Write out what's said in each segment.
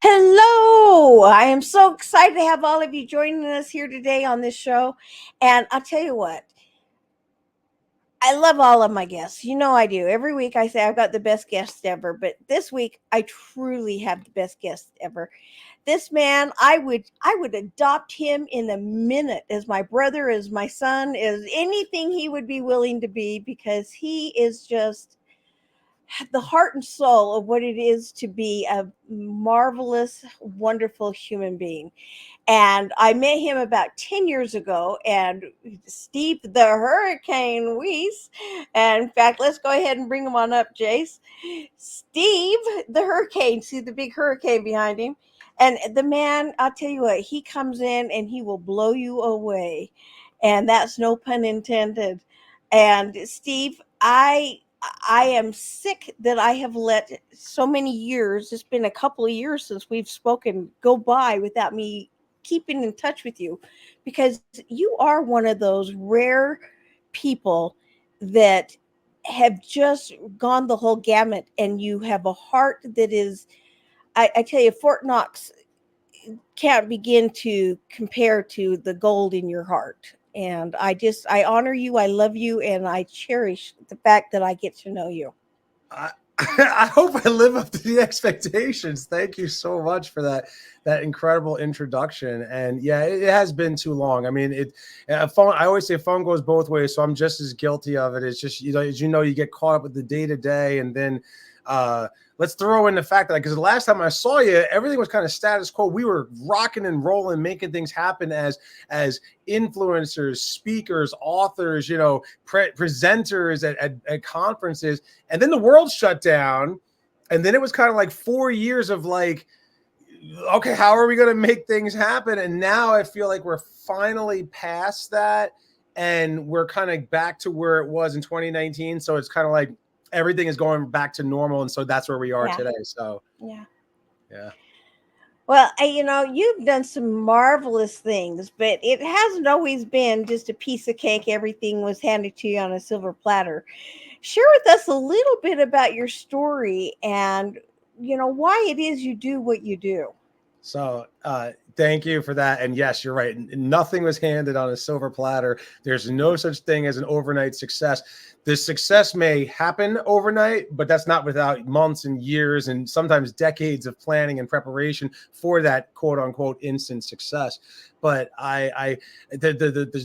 Hello, I am so excited to have all of you joining us here today on this show. And I'll tell you what, I love all of my guests. You know I do. Every week I say I've got the best guest ever, but this week I truly have the best guest ever. This man, I would adopt him in a minute as my brother, as my son, as anything he would be willing to be, because he is just the heart and soul of what it is to be a marvelous, wonderful human being. And I met him about 10 years ago, and Steve the Hurricane Weiss. And in fact, let's go ahead and bring him on up, Jace. Steve the Hurricane, see the big hurricane behind him. And the man, I'll tell you what, he comes in and he will blow you away. And that's no pun intended. And Steve, I am sick that I have let so many years, it's been a couple of years since we've spoken, go by without me keeping in touch with you, because you are one of those rare people that have just gone the whole gamut, and you have a heart that is, I tell you, Fort Knox can't begin to compare to the gold in your heart. And I honor you, I love you, and I cherish the fact that I get to know you. I, I hope I live up to the expectations. Thank you so much for that incredible introduction. And yeah, it has been too long. I mean, a phone. I always say a phone goes both ways, so I'm just as guilty of it. It's just, as you know, you get caught up with the day to day, and then let's throw in the fact that, because the last time I saw you, everything was kind of status quo. We were rocking and rolling, making things happen as influencers, speakers, authors, presenters at conferences. And then the world shut down. And then it was kind of like 4 years of like, okay, how are we going to make things happen? And now I feel like we're finally past that, and we're kind of back to where it was in 2019. So it's kind of like everything is going back to normal. And so that's where we are today. So, yeah. Yeah. Well, you've done some marvelous things, but it hasn't always been just a piece of cake. Everything was handed to you on a silver platter. Share with us a little bit about your story and, why it is you do what you do. So thank you for that. And yes, you're right. Nothing was handed on a silver platter. There's no such thing as an overnight success. The success may happen overnight, but that's not without months and years and sometimes decades of planning and preparation for that quote unquote instant success. But the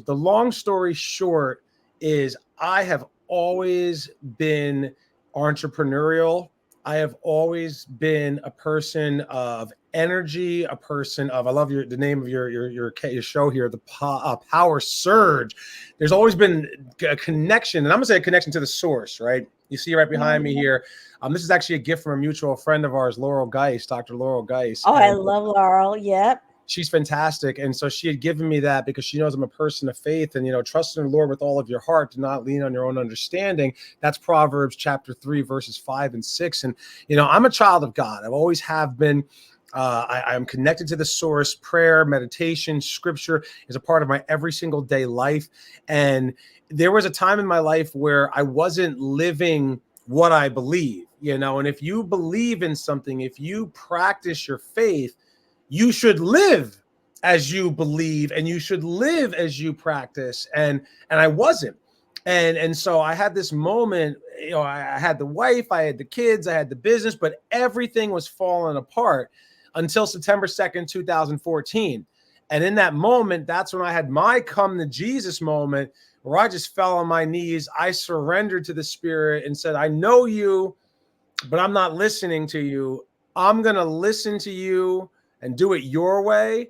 long story short is I have always been entrepreneurial. I have always been a person of energy, a person of, I love the name of your show here, the Power Surge. There's always been a connection, and I'm gonna say a connection to the source, right? You see right behind me here. This is actually a gift from a mutual friend of ours, Laurel Geis, Dr. Laurel Geis. Oh, I love Laurel. Yep. She's fantastic. And so she had given me that because she knows I'm a person of faith, and, trust in the Lord with all of your heart, do not lean on your own understanding. That's Proverbs chapter 3, verses 5 and 6. And, I'm a child of God. I've always have been. I'm connected to the source. Prayer, meditation, scripture is a part of my every single day life. And there was a time in my life where I wasn't living what I believe, and if you believe in something, if you practice your faith, you should live as you believe, and you should live as you practice. And I wasn't. And so I had this moment, I had the wife, I had the kids, I had the business, but everything was falling apart until September 2nd, 2014. And in that moment, that's when I had my come to Jesus moment, where I just fell on my knees. I surrendered to the Spirit and said, I know you, but I'm not listening to you. I'm going to listen to you and do it your way.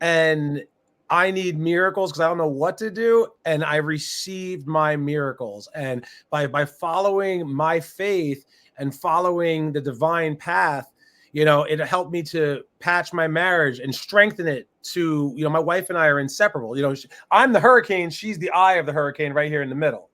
And I need miracles because I don't know what to do. And I received my miracles. And by following my faith and following the divine path, it helped me to patch my marriage and strengthen it to, my wife and I are inseparable. I'm the hurricane. She's the eye of the hurricane right here in the middle.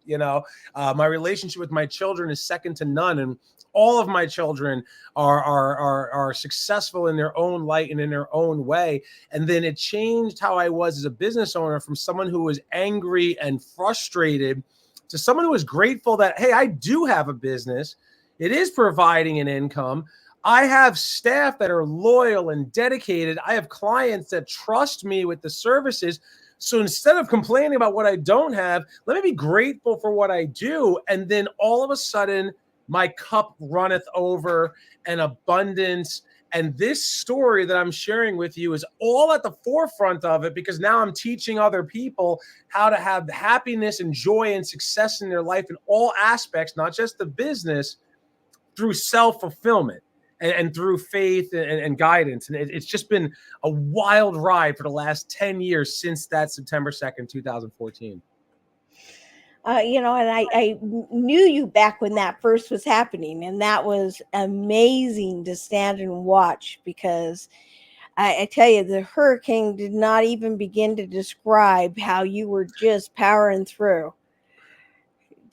My relationship with my children is second to none. And all of my children are successful in their own light and in their own way. And then it changed how I was as a business owner, from someone who was angry and frustrated to someone who is grateful that, hey, I do have a business. It is providing an income. I have staff that are loyal and dedicated. I have clients that trust me with the services. So instead of complaining about what I don't have, let me be grateful for what I do. And then all of a sudden, my cup runneth over and abundance. And this story that I'm sharing with you is all at the forefront of it, because now I'm teaching other people how to have happiness and joy and success in their life in all aspects, not just the business, through self-fulfillment and through faith and guidance. And it's just been a wild ride for the last 10 years since that September 2nd, 2014. And I knew you back when that first was happening, and that was amazing to stand and watch, because I tell you, the hurricane did not even begin to describe how you were just powering through.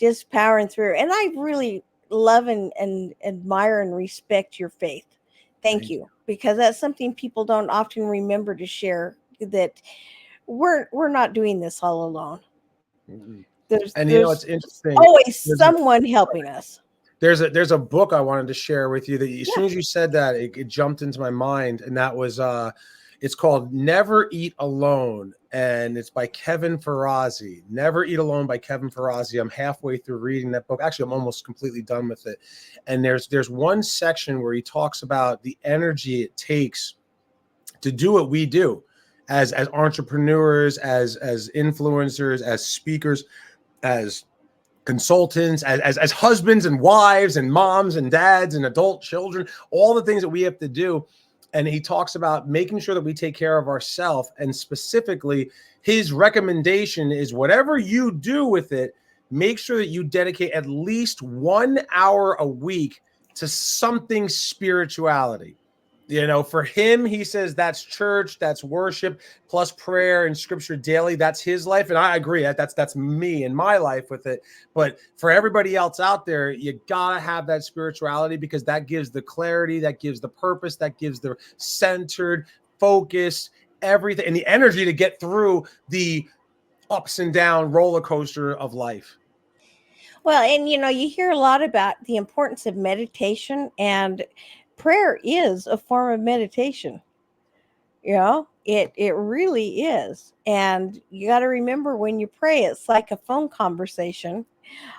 And I really love and admire and respect your faith. Thank you, because that's something people don't often remember to share, that we're not doing this all alone. Mm-hmm. There's It's interesting. always someone helping us. There's a book I wanted to share with you that as soon as you said that, it jumped into my mind, and that was it's called Never Eat Alone, and it's by Kevin Ferrazzi. Never Eat Alone by Kevin Ferrazzi. I'm halfway through reading that book. Actually, I'm almost completely done with it. And there's one section where he talks about the energy it takes to do what we do as entrepreneurs, as influencers, as speakers, as consultants, as husbands and wives and moms and dads and adult children, all the things that we have to do. And he talks about making sure that we take care of ourselves. And specifically, his recommendation is whatever you do with it, make sure that you dedicate at least 1 hour a week to something spirituality. For him, he says that's church, that's worship, plus prayer and scripture daily. That's his life. And I agree. That's me and my life with it. But for everybody else out there, you got to have that spirituality, because that gives the clarity, that gives the purpose, that gives the centered focus, everything, and the energy to get through the ups and down roller coaster of life. Well, and you hear a lot about the importance of meditation, and prayer is a form of meditation. It really is. And you got to remember, when you pray, it's like a phone conversation.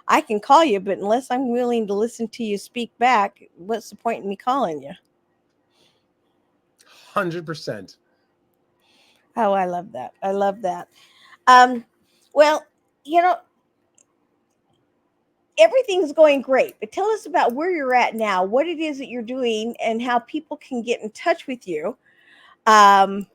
I can call you, but unless I'm willing to listen to you speak back, what's the point in me calling you? 100%. Oh, I love that. I love that. Well, you know, everything's going great, but tell us about where you're at now, what it is that you're doing, and how people can get in touch with you. I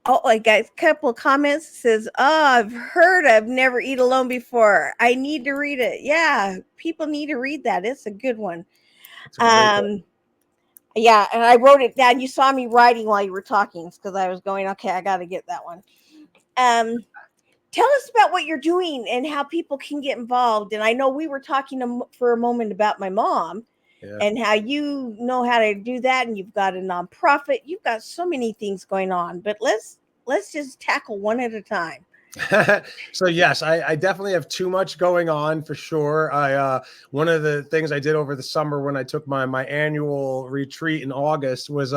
got a couple of comments. It says, "Oh, I've heard of Never Eat Alone before. I need to read it." Yeah, people need to read that. It's a good one. Yeah, and I wrote it down. You saw me writing while you were talking, because I was going, okay, I got to get that one. Tell us about what you're doing and how people can get involved. And I know we were talking for a moment about my mom. Yeah. And how you know how to do that, and you've got a nonprofit. You've got so many things going on, but let's just tackle one at a time. So yes, I definitely have too much going on for sure. One of the things I did over the summer when I took my annual retreat in August was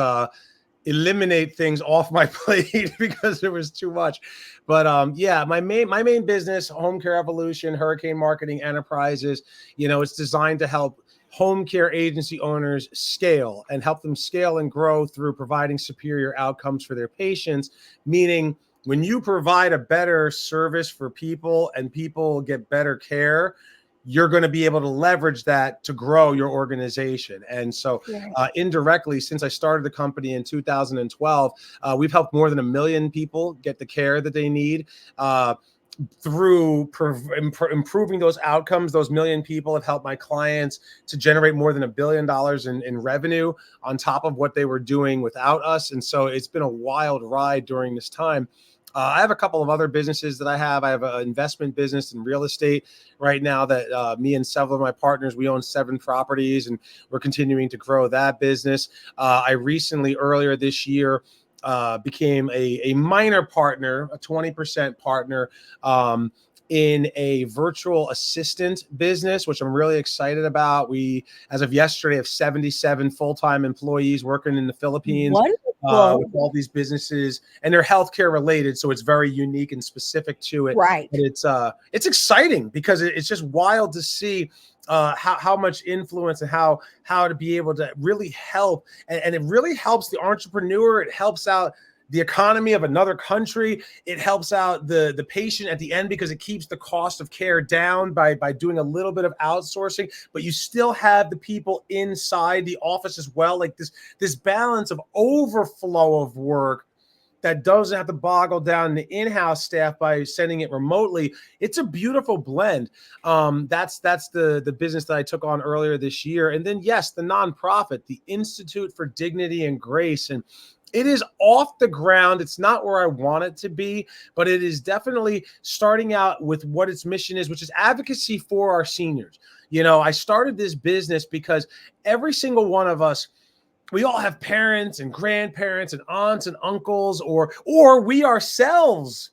eliminate things off my plate because there was too much. But yeah, my main business, Home Care Evolution, Hurricane Marketing Enterprises, it's designed to help home care agency owners scale and help them scale and grow through providing superior outcomes for their patients. Meaning, when you provide a better service for people and people get better care, you're going to be able to leverage that to grow your organization. And so indirectly, since I started the company in 2012, we've helped more than 1 million people get the care that they need. Through improving those outcomes, those 1 million people have helped my clients to generate more than $1 billion in revenue on top of what they were doing without us. And so it's been a wild ride during this time. I have a couple of other businesses that I have. I have an investment business in real estate right now that me and several of my partners, we own 7 properties, and we're continuing to grow that business. I recently, earlier this year, became a minor partner, a 20% partner in a virtual assistant business, which I'm really excited about. We, as of yesterday, have 77 full-time employees working in the Philippines with Wonderful. all these businesses, and they're healthcare related, so it's very unique and specific to it. Right. But it's exciting because it's just wild to see how much influence and how to be able to really help, and it really helps the entrepreneur. It helps out the economy of another country. It helps out the patient at the end because it keeps the cost of care down by doing a little bit of outsourcing, but you still have the people inside the office as well. Like this balance of overflow of work that doesn't have to boggle down the in-house staff by sending it remotely. It's a beautiful blend. That's the business that I took on earlier this year. And then, yes, the nonprofit, the Institute for Dignity and Grace. And it is off the ground. It's not where I want it to be, but it is definitely starting out with what its mission is, which is advocacy for our seniors. You know, I started this business because every single one of us, we all have parents and grandparents and aunts and uncles, or we ourselves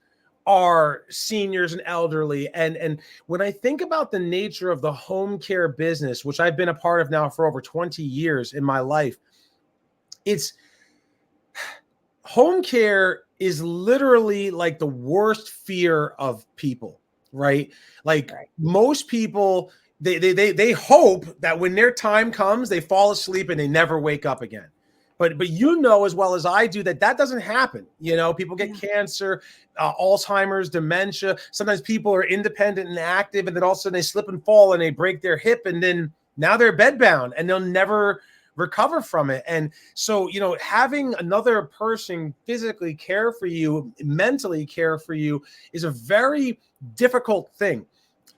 are seniors and elderly. And when I think about the nature of the home care business, which I've been a part of now for over 20 years in my life, it's home care is literally like the worst fear of people, right? Like most people, they hope that when their time comes, they fall asleep and they never wake up again. But you know as well as I do that doesn't happen. You know, people get cancer, Alzheimer's, dementia. Sometimes people are independent and active, and then all of a sudden they slip and fall and they break their hip, and then now they're bedbound and they'll never recover from it. And so, you know, having another person physically care for you, mentally care for you, is a very difficult thing.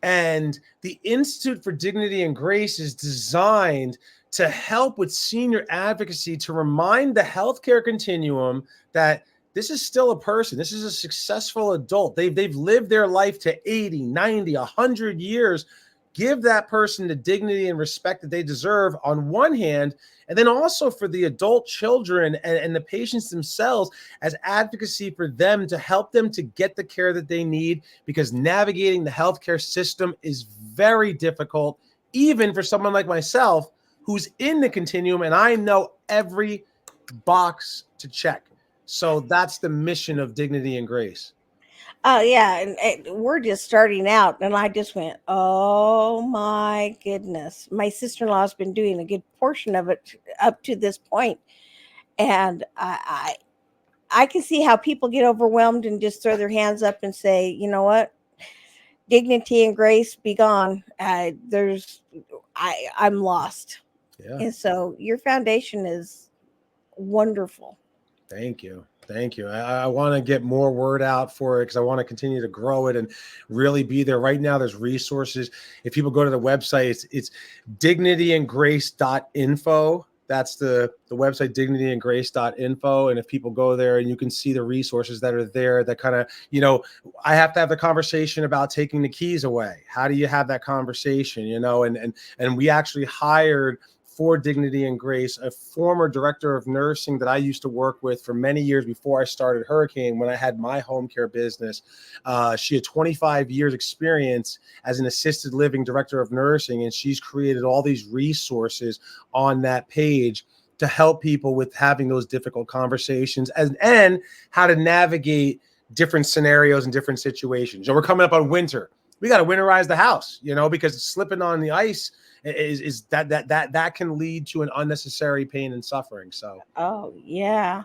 And the Institute for Dignity and Grace is designed to help with senior advocacy, to remind the healthcare continuum that this is still a person. This is a successful adult. They've lived their life to 80, 90, 100 years. Give that person the dignity and respect that they deserve on one hand, and then also for the adult children and the patients themselves as advocacy for them, to help them to get the care that they need, because navigating the healthcare system is very difficult, even for someone like myself who's in the continuum, and I know every box to check. So that's the mission of Dignity and Grace. Oh yeah, and we're just starting out, and I just went, "Oh my goodness!" My sister-in-law has been doing a good portion of it up to this point, and I can see how people get overwhelmed and just throw their hands up and say, "You know what? Dignity and grace be gone." I'm lost, and so your foundation is wonderful. Thank you. Thank you. I want to get more word out for it because I want to continue to grow it and really be there. Right now, there's resources. If people go to the website, it's dignityandgrace.info. That's the website, dignityandgrace.info. And if people go there, and you can see the resources that are there, that kind of, you know, I have to have the conversation about taking the keys away. How do you have that conversation, you know? And we actually hired, for Dignity and Grace, a former director of nursing that I used to work with for many years before I started Hurricane, when I had my home care business. She had 25 years experience as an assisted living director of nursing, and she's created all these resources on that page to help people with having those difficult conversations, and how to navigate different scenarios and different situations. You know, we're coming up on winter. We got to winterize the house, you know, because slipping on the ice is that can lead to an unnecessary pain and suffering. So Oh yeah.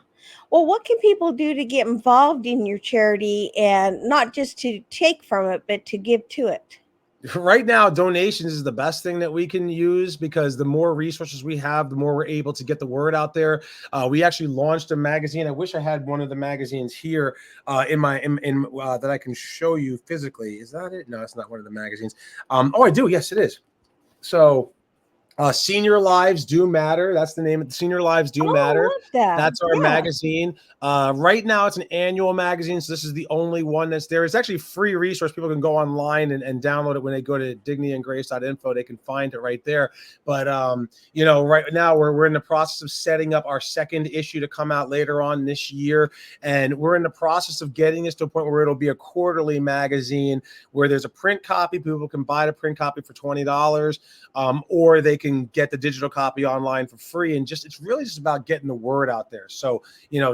Well, what can people do to get involved in your charity, and not just to take from it, but to give to it? right now, donations is the best thing that we can use, because the more resources we have, the more we're able to get the word out there. We actually launched a magazine. I wish I had one of the magazines here that I can show you physically. Is that it? No, it's not one of the magazines. Oh, I do. Yes, it is. So Senior Lives Do Matter. That's the name of the Senior Lives Do Oh, Matter. I love that. That's our Yeah. magazine. Right now, it's an annual magazine, so this is the only one that's there. It's actually a free resource. People can go online and download it when they go to dignityandgrace.info. They can find it right there. But right now we're in the process of setting up our second issue to come out later on this year, and we're in the process of getting this to a point where it'll be a quarterly magazine where there's a print copy. People can buy the print copy for $20. Or they can get the digital copy online for free. And it's really just about getting the word out there. So,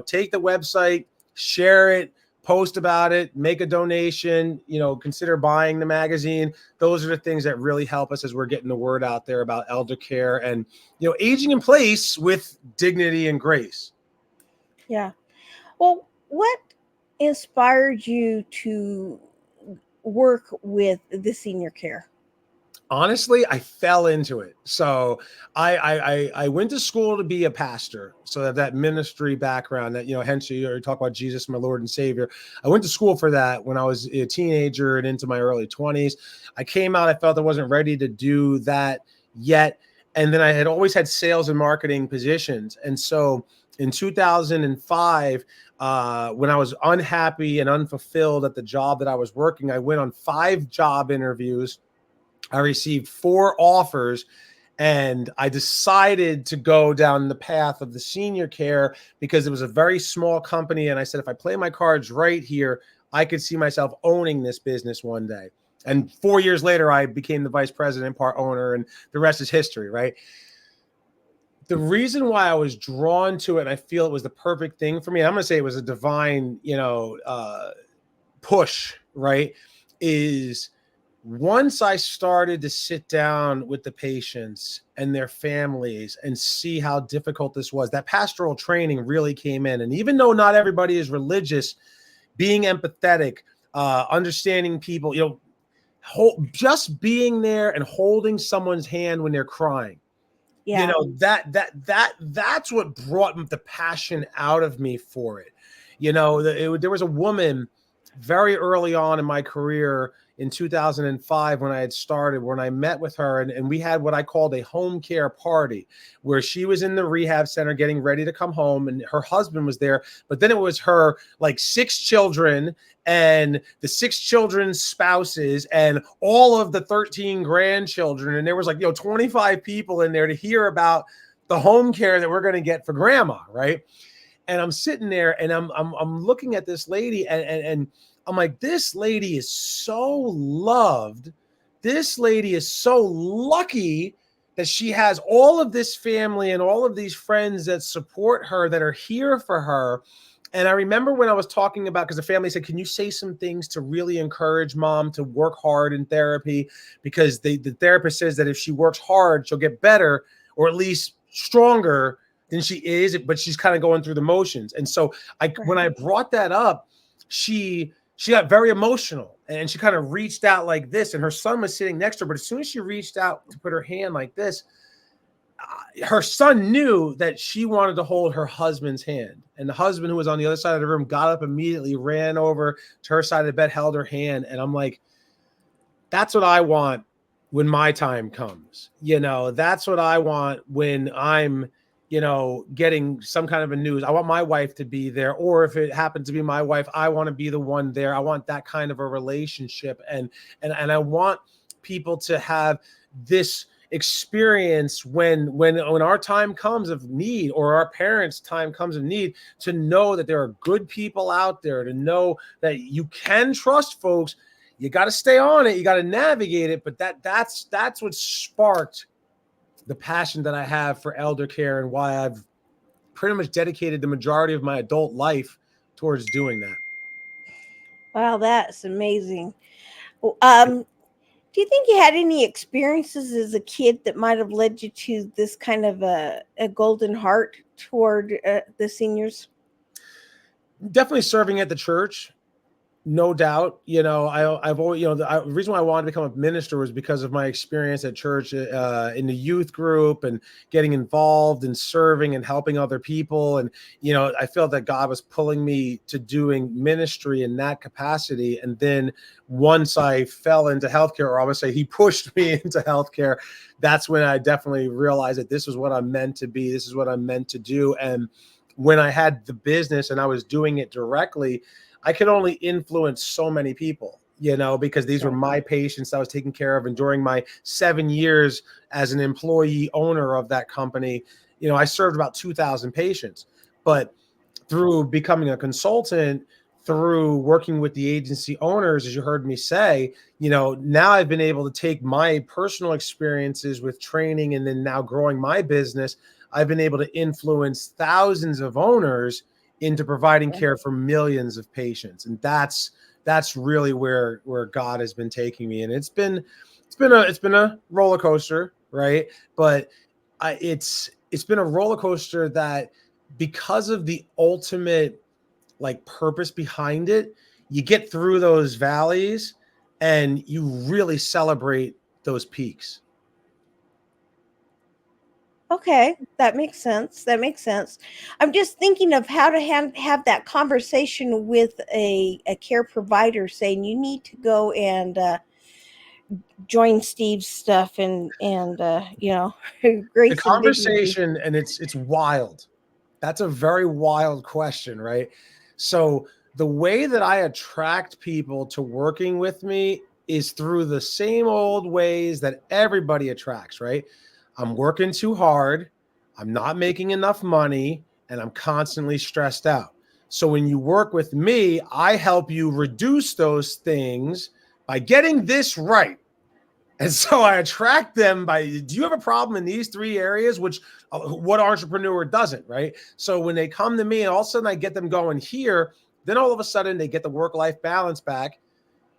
take the website, share it, post about it, make a donation, consider buying the magazine. Those are the things that really help us as we're getting the word out there about elder care and, aging in place with dignity and grace. Yeah. Well, what inspired you to work with the senior care? Honestly, I fell into it. So I went to school to be a pastor. So that ministry background that, hence you talk about Jesus, my Lord and Savior. I went to school for that when I was a teenager and into my early 20s. I came out, I felt I wasn't ready to do that yet. And then I had always had sales and marketing positions. And so in 2005, when I was unhappy and unfulfilled at the job that I was working, I went on 5 job interviews. I received 4 offers, and I decided to go down the path of the senior care because it was a very small company. And I said, if I play my cards right here, I could see myself owning this business one day. And 4 years later, I became the vice president, part owner, and the rest is history, right? The reason why I was drawn to it, and I feel it was the perfect thing for me, I'm going to say it was a divine, push, right? Is once I started to sit down with the patients and their families and see how difficult this was, that pastoral training really came in. And even though not everybody is religious, being empathetic, understanding people, just being there and holding someone's hand when they're crying. Yeah. That's what brought the passion out of me for it. There was a woman very early on in my career in 2005 when I had started, when I met with her, and we had what I called a home care party, where she was in the rehab center getting ready to come home, and her husband was there. But then it was her like 6 children and the 6 children's spouses and all of the 13 grandchildren. And there was 25 people in there to hear about the home care that we're going to get for grandma, right? And I'm sitting there and I'm looking at this lady and I'm like, this lady is so loved. This lady is so lucky that she has all of this family and all of these friends that support her, that are here for her. And I remember when I was talking about, because the family said, can you say some things to really encourage mom to work hard in therapy? Because the therapist says that if she works hard, she'll get better, or at least stronger than she is, but she's kind of going through the motions. And so when I brought that up, she got very emotional and she kind of reached out like this, and her son was sitting next to her. But as soon as she reached out to put her hand like this, her son knew that she wanted to hold her husband's hand. And the husband, who was on the other side of the room, got up immediately, ran over to her side of the bed, held her hand. And I'm like, that's what I want when my time comes. That's what I want when I'm getting some kind of a news. I want my wife to be there, or if it happens to be my wife, I want to be the one there. I want that kind of a relationship. And I want people to have this experience when our time comes of need, or our parents' time comes of need, to know that there are good people out there, to know that you can trust folks. You got to stay on it. You got to navigate it. But that's what sparked the passion that I have for elder care, and why I've pretty much dedicated the majority of my adult life towards doing that. Wow, that's amazing. Do you think you had any experiences as a kid that might have led you to this kind of a golden heart toward the seniors? Definitely serving at the church. No doubt, I've always, the reason why I wanted to become a minister was because of my experience at church, in the youth group, and getting involved and serving and helping other people. And, I felt that God was pulling me to doing ministry in that capacity. And then once I fell into healthcare, or I would say he pushed me into healthcare, that's when I definitely realized that this is what I'm meant to be. This is what I'm meant to do. And when I had the business and I was doing it directly, I could only influence so many people, because these were Right. my patients I was taking care of. And during my 7 years as an employee owner of that company, I served about 2,000 patients. But through becoming a consultant, through working with the agency owners, as you heard me say, now I've been able to take my personal experiences with training and then now growing my business. I've been able to influence thousands of owners into providing Yeah. care for millions of patients. And that's really where God has been taking me. And it's been a roller coaster, right? But it's been a roller coaster that, because of the ultimate like purpose behind it, you get through those valleys and you really celebrate those peaks. Okay, that makes sense. That makes sense. I'm just thinking of how to have that conversation with a care provider, saying you need to go and join Steve's stuff, and The Grace and Vivian be. conversation, and it's wild. That's a very wild question, right? So the way that I attract people to working with me is through the same old ways that everybody attracts, right? I'm working too hard, I'm not making enough money, and I'm constantly stressed out. So when you work with me, I help you reduce those things by getting this right. And so I attract them by, do you have a problem in these three areas? Which, what entrepreneur doesn't, right? So when they come to me and all of a sudden I get them going here, then all of a sudden they get the work-life balance back.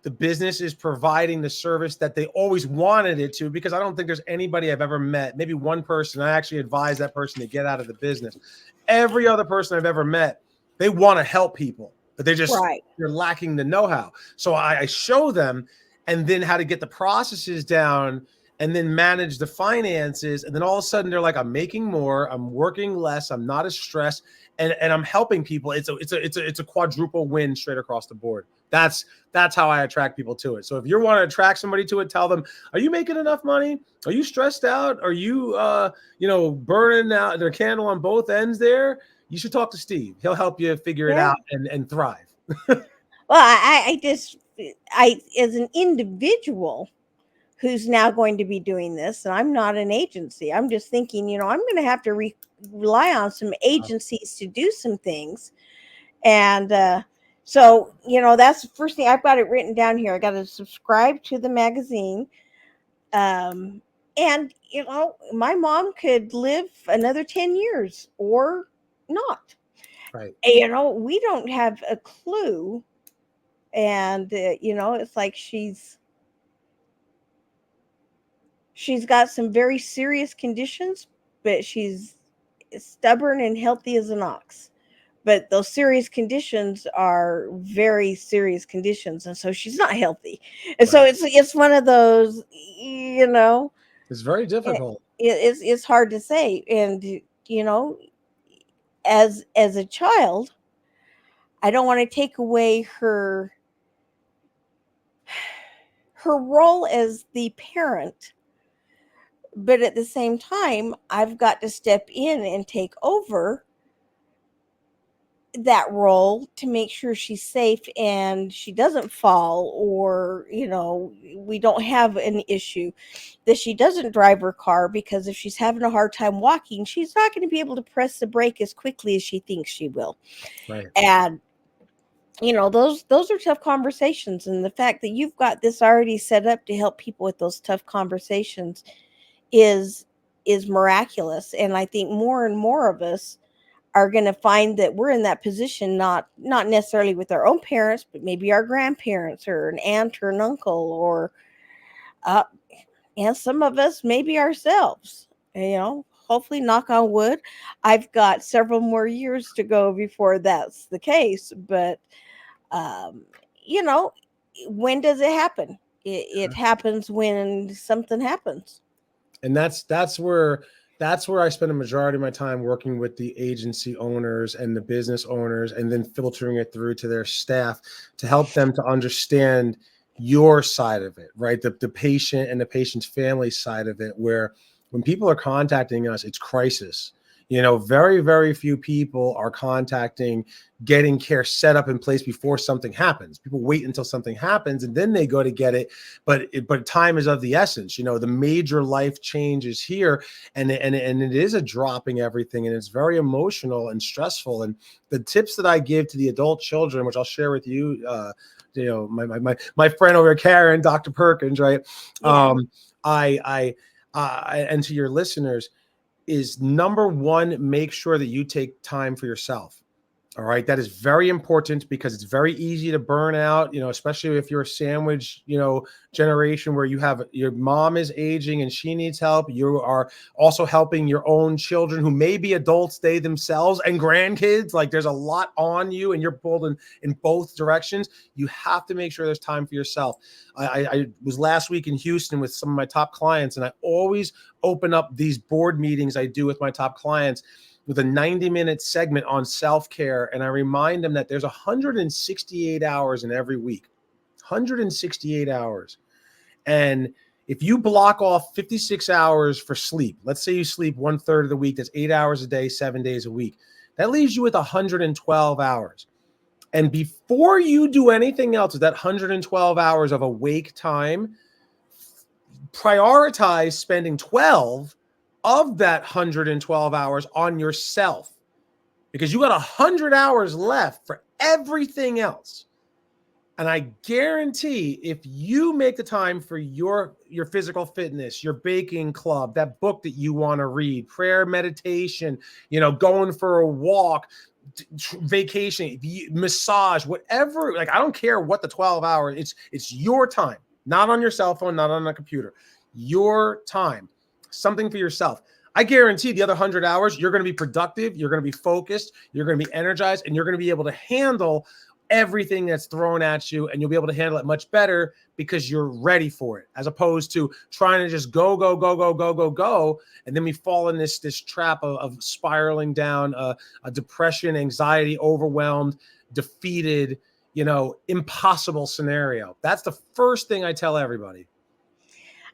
The business is providing the service that they always wanted it to, because I don't think there's anybody I've ever met, maybe one person, I actually advised that person to get out of the business. Every other person I've ever met, they want to help people, but Right. they're lacking the know-how. So I show them, and then how to get the processes down, and then manage the finances. And then all of a sudden they're like, I'm making more, I'm working less, I'm not as stressed, and I'm helping people. It's a quadruple win straight across the board. That's how I attract people to it. So if you want to attract somebody to it, tell them, are you making enough money? Are you stressed out? Are you burning out their candle on both ends there? You should talk to Steve. He'll help you figure it Yeah. out and thrive. Well, I just I as an individual who's now going to be doing this, and I'm not an agency. I'm just thinking, I'm going to have to rely on some agencies to do some things. And so, that's the first thing. I've got it written down here. I got to subscribe to the magazine. Um, and, my mom could live another 10 years or not. Right. We don't have a clue. And, it's like she's got some very serious conditions, but she's stubborn and healthy as an ox. But those serious conditions are very serious conditions, and so she's not healthy. And so Right. it's one of those, you know, It's very it, difficult. it's hard to say. And you know, as a child, I don't want to take away her role as the parent, but at the same time, I've got to step in and take over that role to make sure she's safe and she doesn't fall, or we don't have an issue that she doesn't drive her car, because if she's having a hard time walking, she's not going to be able to press the brake as quickly as she thinks she will. Right. And those are tough conversations, and the fact that you've got this already set up to help people with those tough conversations is miraculous. And I think more and more of us are going to find that we're in that position, not necessarily with our own parents, but maybe our grandparents or an aunt or an uncle, or uh, and some of us maybe ourselves. Hopefully, knock on wood, I've got several more years to go before that's the case. But um, you know, when does it happen? It happens when something happens. And that's where I spend a majority of my time working with the agency owners and the business owners, and then filtering it through to their staff to help them to understand your side of it, right? The patient and the patient's family side of it, where when people are contacting us, it's crisis. Very, very few people are contacting, getting care set up in place before something happens. People wait until something happens and then they go to get it. But time is of the essence. The major life change is here, and it is a dropping everything, and it's very emotional and stressful. And the tips that I give to the adult children, which I'll share with you, my friend over here, Karen, Dr. Perkins, right? Yeah. I and to your listeners, is number one, make sure that you take time for yourself. All right. That is very important, because it's very easy to burn out, especially if you're a sandwich, generation where you have your mom is aging and she needs help. You are also helping your own children who may be adults, they themselves, and grandkids. Like, there's a lot on you and you're pulled in both directions. You have to make sure there's time for yourself. I was last week in Houston with some of my top clients, and I always open up these board meetings I do with my top clients with a 90-minute segment on self-care. And I remind them that there's 168 hours in every week, 168 hours. And if you block off 56 hours for sleep, let's say you sleep 1/3 of the week, that's 8 hours a day, 7 days a week. That leaves you with 112 hours. And before you do anything else with that 112 hours of awake time, prioritize spending 12 of that 112 hours on yourself, because you got 100 hours left for everything else. And I guarantee, if you make the time for your physical fitness, your baking club, that book that you want to read, prayer, meditation, going for a walk, vacation, massage, whatever, like, I don't care what the 12 hours, it's your time, not on your cell phone, not on a computer, your time, something for yourself. I guarantee the other 100 hours, you're going to be productive, you're going to be focused, you're going to be energized, and you're going to be able to handle everything that's thrown at you, and you'll be able to handle it much better because you're ready for it, as opposed to trying to just go, and then we fall in this trap of spiraling down a depression, anxiety, overwhelmed, defeated, impossible scenario. That's the first thing I tell everybody.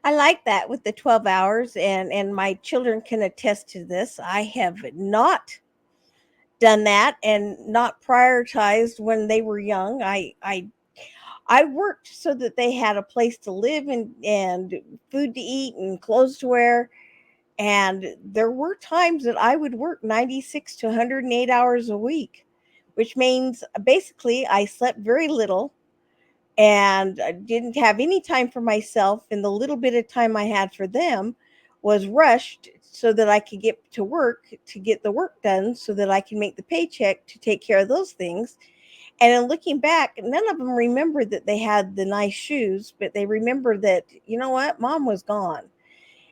I like that with the 12 hours, and my children can attest to this. I have not done that and not prioritized when they were young. I worked so that they had a place to live and food to eat and clothes to wear. And there were times that I would work 96 to 108 hours a week, which means basically I slept very little and I didn't have any time for myself. And the little bit of time I had for them was rushed so that I could get to work to get the work done so that I can make the paycheck to take care of those things. And in looking back, none of them remembered that they had the nice shoes, but they remember that, you know what, mom was gone.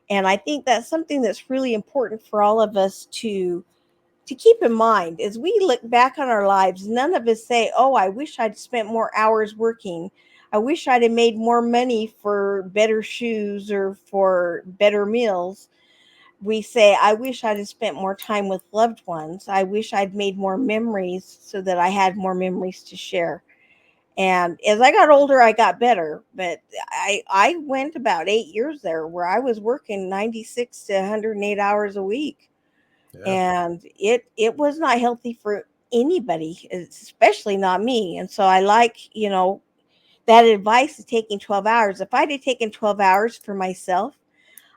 And I think that's something that's really important for all of us to keep in mind as we look back on our lives. None of us say, oh, I wish I'd spent more hours working. I wish I'd have made more money for better shoes or for better meals. We say, I wish I'd have spent more time with loved ones. I wish I'd made more memories so that I had more memories to share. And as I got older, I got better. But I went about 8 years there where I was working 96 to 108 hours a week. Yeah. And it was not healthy for anybody, especially not me. And so I like, that advice of taking 12 hours. If I'd have taken 12 hours for myself,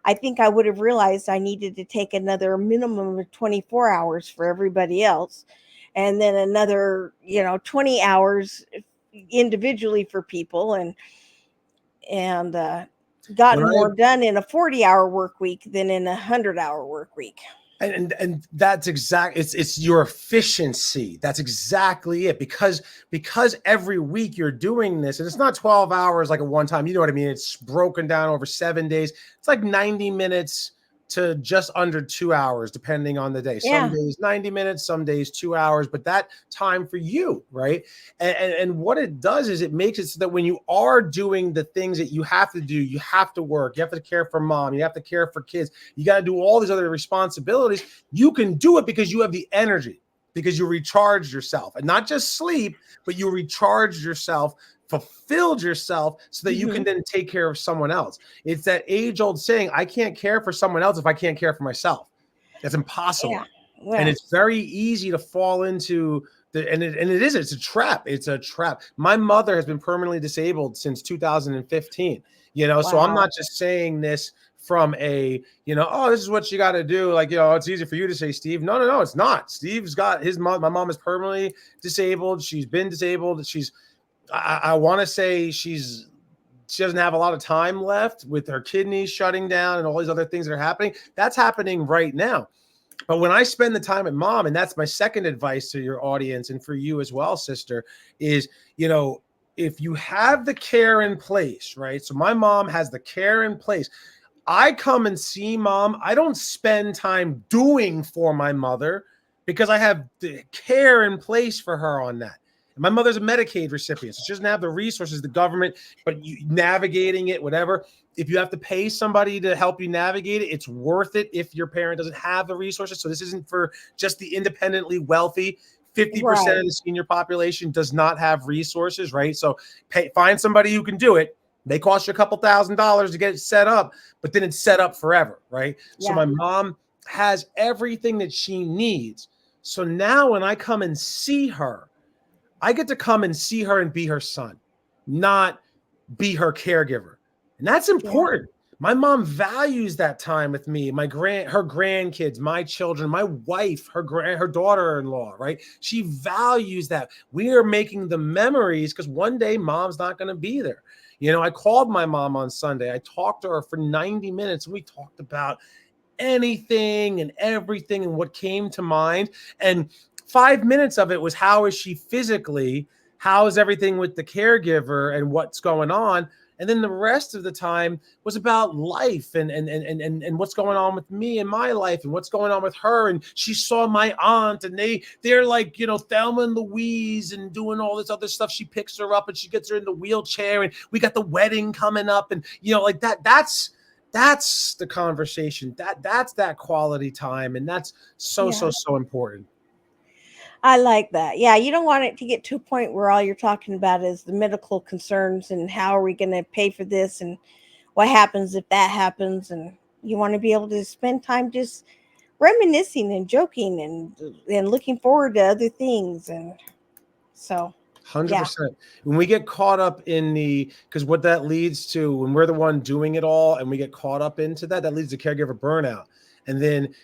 I think I would have realized I needed to take another minimum of 24 hours for everybody else. And then another, 20 hours individually for people, and When gotten I more done in a 40-hour work week than in a 100-hour work week. and that's exactly, it's your efficiency. That's exactly it. Because every week you're doing this, and it's not 12 hours like a one time, you know what I mean? It's broken down over 7 days. It's like 90 minutes to just under 2 hours, depending on the day. Some Yeah. days 90 minutes, some days 2 hours, but that time for you, right? And what it does is it makes it so that when you are doing the things that you have to do, you have to work, you have to care for mom, you have to care for kids, you got to do all these other responsibilities. You can do it because you have the energy, because you recharged yourself, and not just sleep, but you recharged yourself, fulfilled yourself, so that you can then take care of someone else. It's that age-old saying, I can't care for someone else if I can't care for myself. That's impossible. Yeah. And Well, it's very easy to fall into it's a trap. It's a trap. My mother has been permanently disabled since 2015. So I'm wow. not just saying this from a, oh, this is what you got to do. Like, it's easy for you to say, Steve. No, it's not. Steve's got his mom. My mom is permanently disabled. She's been disabled. I want to say she doesn't have a lot of time left with her kidneys shutting down and all these other things that are happening. That's happening right now. But when I spend the time with mom, and that's my second advice to your audience and for you as well, sister, is, if you have the care in place, right? So my mom has the care in place. I come and see mom. I don't spend time doing for my mother because I have the care in place for her on that. And my mother's a Medicaid recipient, so she doesn't have the resources, the government, but navigating it, whatever. If you have to pay somebody to help you navigate it, it's worth it if your parent doesn't have the resources. So this isn't for just the independently wealthy. 50% of Right. the senior population does not have resources, right? So find somebody who can do it. They cost you a couple $1,000s to get it set up, but then it's set up forever, right? So Yeah. my mom has everything that she needs. So now when I come and see her, I get to come and see her and be her son, not be her caregiver. And that's Yeah. important. My mom values that time with me, her grandkids, my children, my wife, her daughter-in-law, right? She values that. We are making the memories because one day mom's not going to be there. I called my mom on Sunday. I talked to her for 90 minutes. We talked about anything and everything and what came to mind. And 5 minutes of it was, how is she physically? How is everything with the caregiver and what's going on? And then the rest of the time was about life and what's going on with me and my life and what's going on with her. And she saw my aunt, and they're like, Thelma and Louise and doing all this other stuff. She picks her up and she gets her in the wheelchair, and we got the wedding coming up, and like that. That's the conversation. That's that quality time, and that's so Yeah. important. I like that. Yeah, you don't want it to get to a point where all you're talking about is the medical concerns and how are we going to pay for this and what happens if that happens. And you want to be able to spend time just reminiscing and joking and looking forward to other things. And so, yeah. 100%. When we get caught up in because what that leads to, when we're the one doing it all and we get caught up into that leads to caregiver burnout. And then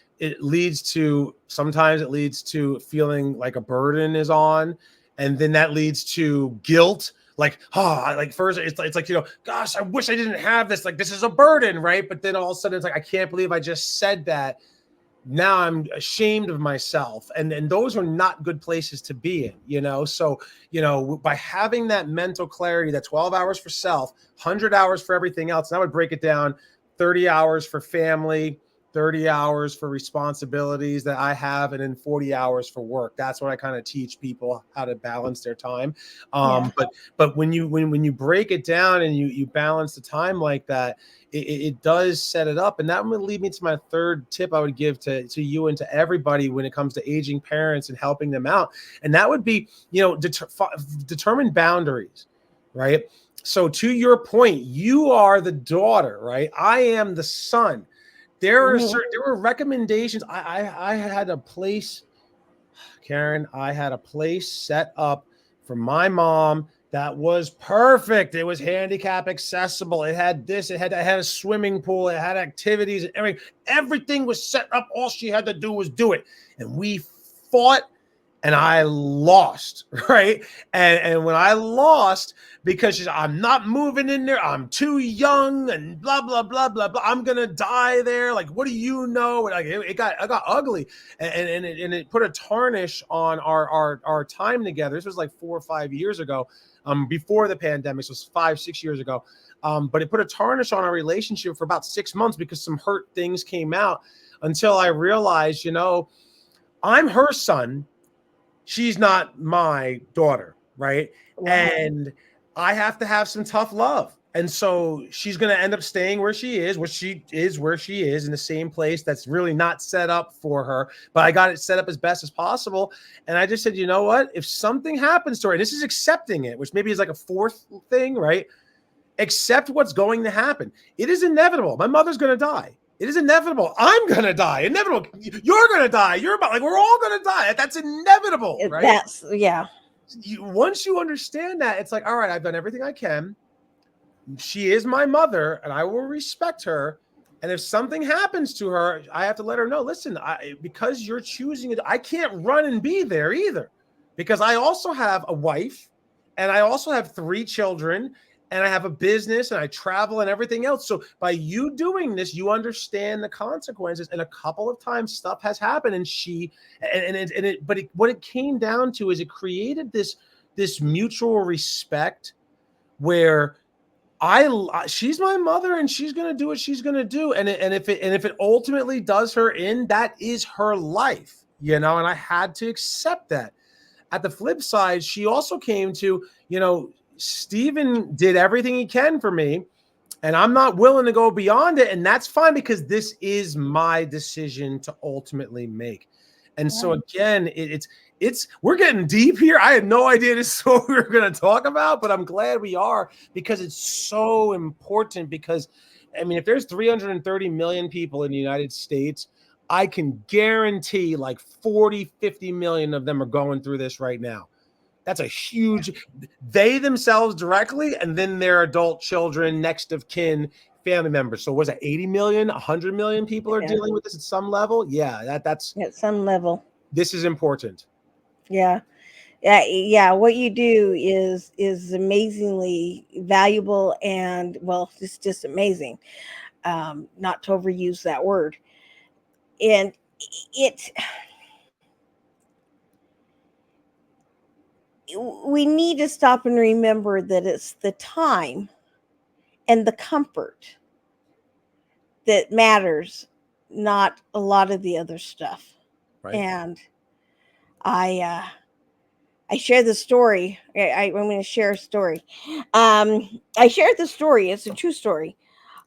sometimes it leads to feeling like a burden is on. And then that leads to guilt. Like, first it's like, gosh, I wish I didn't have this. Like, this is a burden, right? But then all of a sudden it's like, I can't believe I just said that. Now I'm ashamed of myself. And those are not good places to be in, So, by having that mental clarity, that 12 hours for self, 100 hours for everything else, and I would break it down, 30 hours for family, 30 hours for responsibilities that I have, and then 40 hours for work. That's what I kind of teach people, how to balance their time. Yeah. But when you break it down and you balance the time like that, it does set it up. And that would lead me to my third tip I would give to you and to everybody when it comes to aging parents and helping them out. And that would be, determine boundaries, right? So to your point, you are the daughter, right? I am the son. There were recommendations. I had a place, Karen, I had a place set up for my mom that was perfect. It was handicap accessible. It had this, it had a swimming pool, it had activities, everything was set up. All she had to do was do it. And we fought and I lost, right? And when I lost, because she's, I'm not moving in there, I'm too young, and blah blah blah blah blah. I'm gonna die there. Like, what do you know? Like, it got ugly, and it put a tarnish on our time together. This was like 4 or 5 years ago, before the pandemic. So it was 5, 6 years ago. But it put a tarnish on our relationship for about 6 months because some hurt things came out, until I realized, I'm her son. She's not my daughter, right? Right. And I have to have some tough love. And so she's going to end up staying where she is, where she is in the same place that's really not set up for her. But I got it set up as best as possible. And I just said, you know what? If something happens to her, and this is accepting it, which maybe is like a fourth thing, right? Accept what's going to happen. It is inevitable. My mother's going to die. It is inevitable. I'm going to die. Inevitable. You're going to die. You're about, like, we're all going to die. That's inevitable, right? That's, yeah. Once you understand that, it's like, all right, I've done everything I can. She is my mother, and I will respect her. And if something happens to her, I have to let her know, listen, because you're choosing it, I can't run and be there either, because I also have a wife, and I also have 3 children, and I have a business, and I travel and everything else. So by you doing this, you understand the consequences. And a couple of times stuff has happened, and what it came down to is it created this mutual respect where she's my mother, and she's going to do what she's going to do. And if it ultimately does her in, that is her life, and I had to accept that. At the flip side, she also came to, Stephen did everything he can for me, and I'm not willing to go beyond it. And that's fine, because this is my decision to ultimately make. And so again, we're getting deep here. I had no idea this is what we were going to talk about, but I'm glad we are, because it's so important. Because, I mean, if there's 330 million people in the United States, I can guarantee like 40, 50 million of them are going through this right now. That's a huge, they themselves directly, and then their adult children, next of kin, family members. So was it 80 million, 100 million people are dealing with this at some level? Yeah, that's At some level. This is important. Yeah. Yeah. What you do is amazingly valuable, and, well, it's just amazing. Not to overuse that word. And it, we need to stop and remember that it's the time and the comfort that matters, not a lot of the other stuff. Right. And I share the story. I'm going to share a story. I shared the story. It's a true story.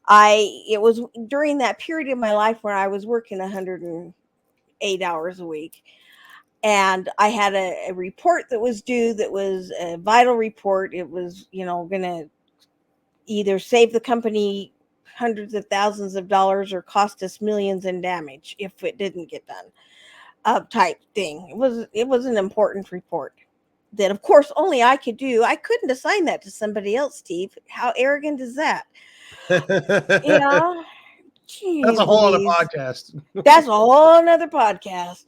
It was during that period of my life where I was working 108 hours a week, and I had a report that was due, that was a vital report. It was, going to either save the company hundreds of thousands of dollars or cost us millions in damage if it didn't get done, type thing. It was an important report that, of course, only I could do. I couldn't assign that to somebody else, Steve. How arrogant is that? You know, That's Jeez a whole other Louise. podcast. That's a whole another podcast.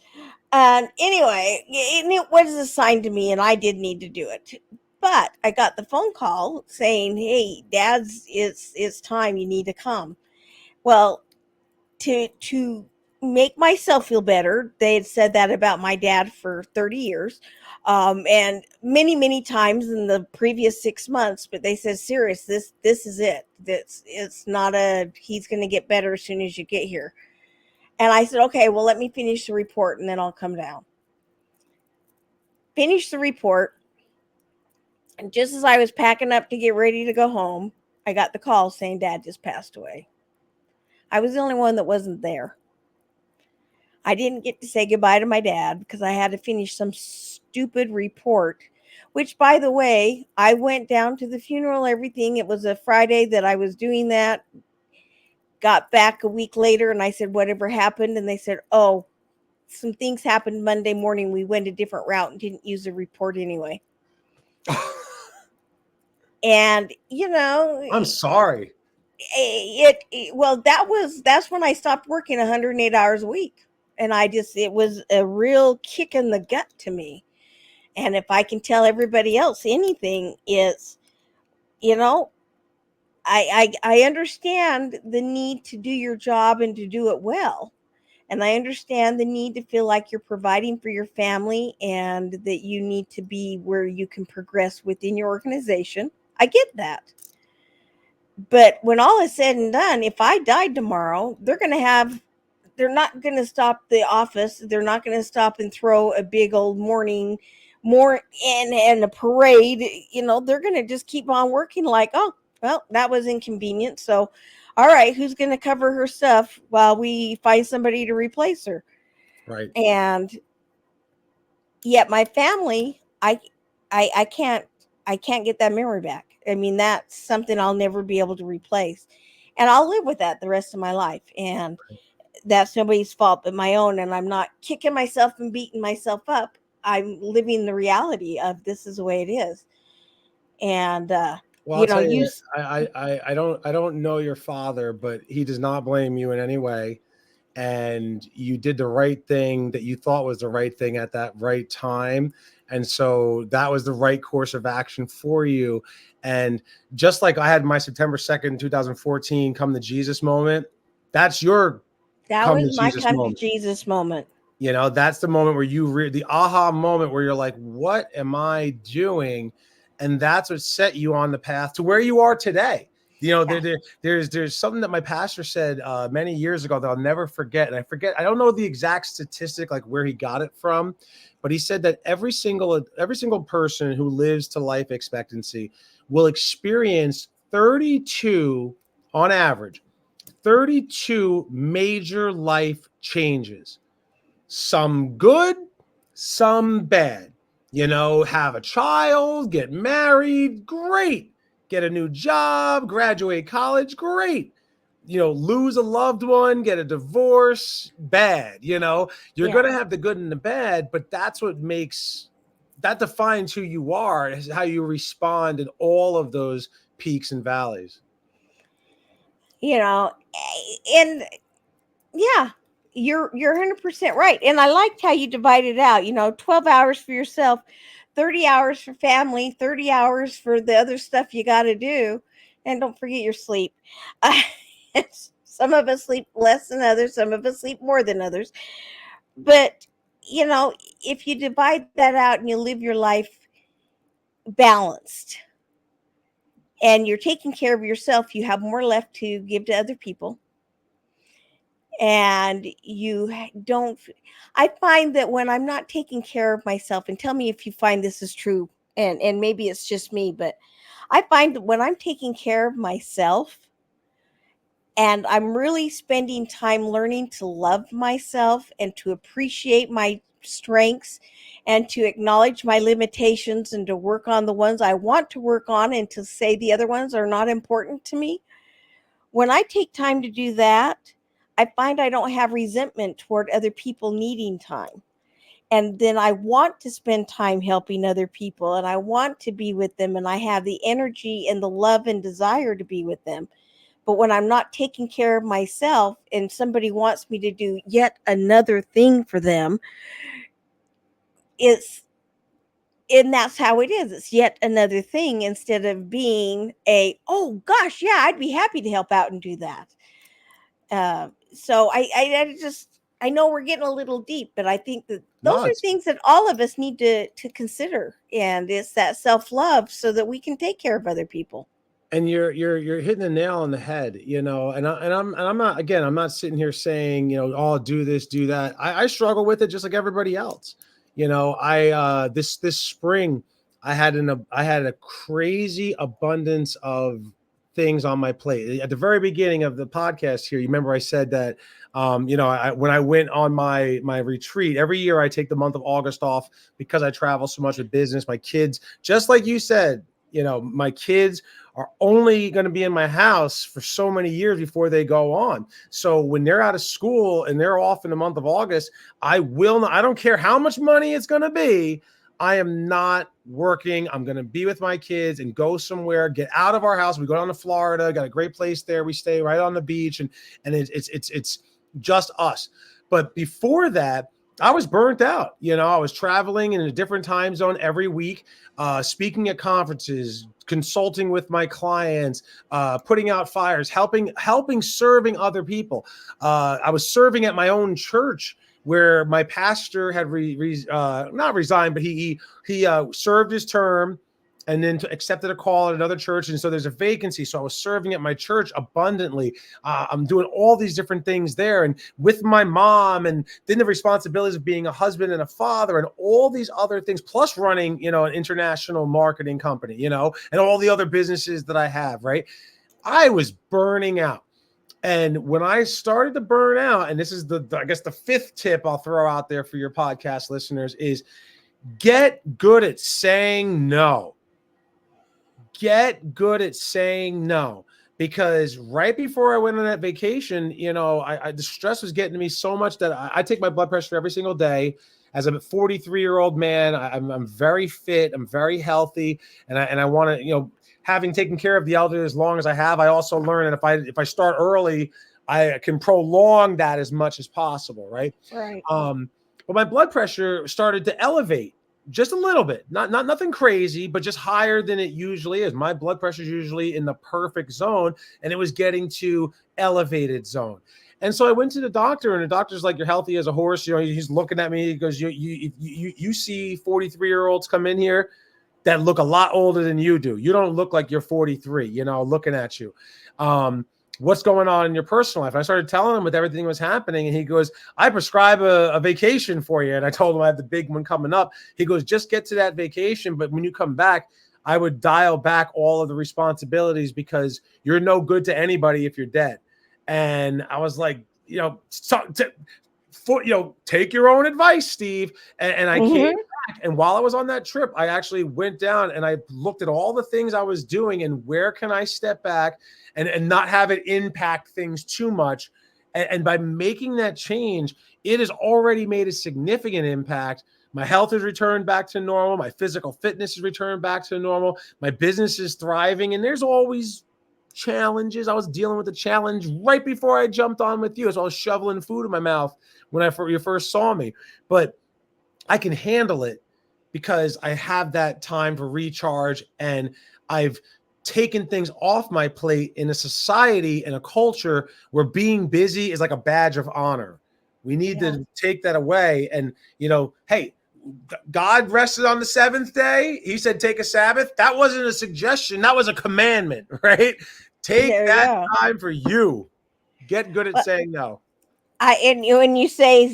And anyway, it was assigned to me, and I did need to do it. But I got the phone call saying, "Hey, Dad's, it's time. You need to come." Well, to make myself feel better, they had said that about my dad for 30 years, and many times in the previous 6 months. But they said, "Serious, this is it. It's not a, he's going to get better as soon as you get here." And I said, "Okay, well, let me finish the report, and then I'll come down." Finish the report, and just as I was packing up to get ready to go home, I got the call saying Dad just passed away. I was the only one that wasn't there. I didn't get to say goodbye to my dad because I had to finish some stupid report, which, by the way, I went down to the funeral, everything. It was a Friday that I was doing that. Got back a week later, and I said, "Whatever happened?" And they said, "Oh, some things happened Monday morning. We went a different route and didn't use the report anyway." And, I'm sorry. well, that's when I stopped working 108 hours a week. And it was a real kick in the gut to me. And if I can tell everybody else anything, is, you know, I understand the need to do your job and to do it well. And I understand the need to feel like you're providing for your family and that you need to be where you can progress within your organization. I get that. But when all is said and done, if I died tomorrow, they're not going to stop the office. They're not going to stop and throw a big old morning more and a parade. They're going to just keep on working like, oh, well, that was inconvenient. So, all right, who's going to cover her stuff while we find somebody to replace her? Right. And yet my family, I can't, get that memory back. I mean, that's something I'll never be able to replace. And I'll live with that the rest of my life. And that's nobody's fault but my own. And I'm not kicking myself and beating myself up. I'm living the reality of this is the way it is. And Well, I'll tell you you, I don't know your father, but he does not blame you in any way. And you did the right thing that you thought was the right thing at that right time. And so that was the right course of action for you. And just like I had my September 2nd, 2014 come to Jesus moment, that's your that come was to my Jesus come to moment. Jesus moment. That's the moment where the aha moment where you're like, what am I doing? And that's what set you on the path to where you are today. Yeah. There's something that my pastor said many years ago that I'll never forget. And I don't know the exact statistic, like where he got it from, but he said that every single person who lives to life expectancy will experience 32, on average, 32 major life changes. Some good, some bad. Have a child, get married, great. Get a new job, graduate college, great. Lose a loved one, get a divorce, bad. You're Yeah. going to have the good and the bad, but that defines who you are, is how you respond in all of those peaks and valleys. And yeah, you're 100% right. And I liked how you divided out, 12 hours for yourself, 30 hours for family, 30 hours for the other stuff you got to do. And don't forget your sleep. Uh, some of us sleep less than others, some of us sleep more than others. But, you know, if you divide that out and you live your life balanced and you're taking care of yourself, you have more left to give to other people. And don't, I find that when I'm not taking care of myself, and tell me if you find this is true, and maybe it's just me, but I find that when I'm taking care of myself and I'm really spending time learning to love myself and to appreciate my strengths and to acknowledge my limitations and to work on the ones I want to work on and to say the other ones are not important to me. When I take time to do that, I find I don't have resentment toward other people needing time. And then I want to spend time helping other people and I want to be with them and I have the energy and the love and desire to be with them. But when I'm not taking care of myself and somebody wants me to do yet another thing for them, it's and that's how it is. It's yet another thing instead of being oh gosh, yeah, I'd be happy to help out and do that. So I know we're getting a little deep, but I think that those No, are things that all of us need to consider, and it's that self love so that we can take care of other people. and you're hitting the nail on the head, and I'm not, again, I'm not sitting here saying, oh, do this, do that. I struggle with it just like everybody else. I this spring I had a crazy abundance of things on my plate. At the very beginning of the podcast here, you remember I said that when I went on my retreat, every year I take the month of August off because I travel so much with business. My kids, just like you said, my kids are only going to be in my house for so many years before they go on. So when they're out of school and they're off in the month of August, I will not, I don't care how much money it's going to be. I am not working. I'm going to be with my kids and go somewhere, get out of our house. We go down to Florida, got a great place there. We stay right on the beach, and it's just us. But before that, I was burnt out. I was traveling in a different time zone every week, speaking at conferences, consulting with my clients, putting out fires, serving other people. I was serving at my own church where my pastor had not resigned, but he served his term and then accepted a call at another church. And so there's a vacancy. So I was serving at my church abundantly. I'm doing all these different things there and with my mom, and then the responsibilities of being a husband and a father and all these other things, plus running, an international marketing company, and all the other businesses that I have, right? I was burning out. And when I started to burn out, and this is I guess the fifth tip I'll throw out there for your podcast listeners, is get good at saying no. Get good at saying no, because right before I went on that vacation, the stress was getting to me so much that I take my blood pressure every single day. As a 43-year-old man, I'm very fit, I'm very healthy, and I want to, having taken care of the elderly as long as I have, I also learned that if I start early, I can prolong that as much as possible, right? Right. But my blood pressure started to elevate just a little bit, not nothing crazy, but just higher than it usually is. My blood pressure is usually in the perfect zone, and it was getting to elevated zone. And so I went to the doctor, and the doctor's like, "You're healthy as a horse." He's looking at me. He goes, "You see 43-year-olds come in here that look a lot older than you do. You don't look like you're 43, looking at you. What's going on in your personal life?" And I started telling him with everything that was happening. And he goes, "I prescribe a vacation for you." And I told him I have the big one coming up. He goes, "Just get to that vacation. But when you come back, I would dial back all of the responsibilities, because you're no good to anybody if you're dead." And I was like, take your own advice, Steve. And I came back. And while I was on that trip, I actually went down and I looked at all the things I was doing and where can I step back and not have it impact things too much. And by making that change, it has already made a significant impact. My health has returned back to normal. My physical fitness has returned back to normal. My business is thriving. And there's always challenges. I was dealing with a challenge right before I jumped on with you as I was shoveling food in my mouth when you first saw me. But I can handle it because I have that time for recharge, and I've taken things off my plate in a society and a culture where being busy is like a badge of honor. We need to take that away. And, hey, God rested on the seventh day. He said, take a Sabbath. That wasn't a suggestion. That was a commandment, right? Take that time for you. Get good at saying no. And when you say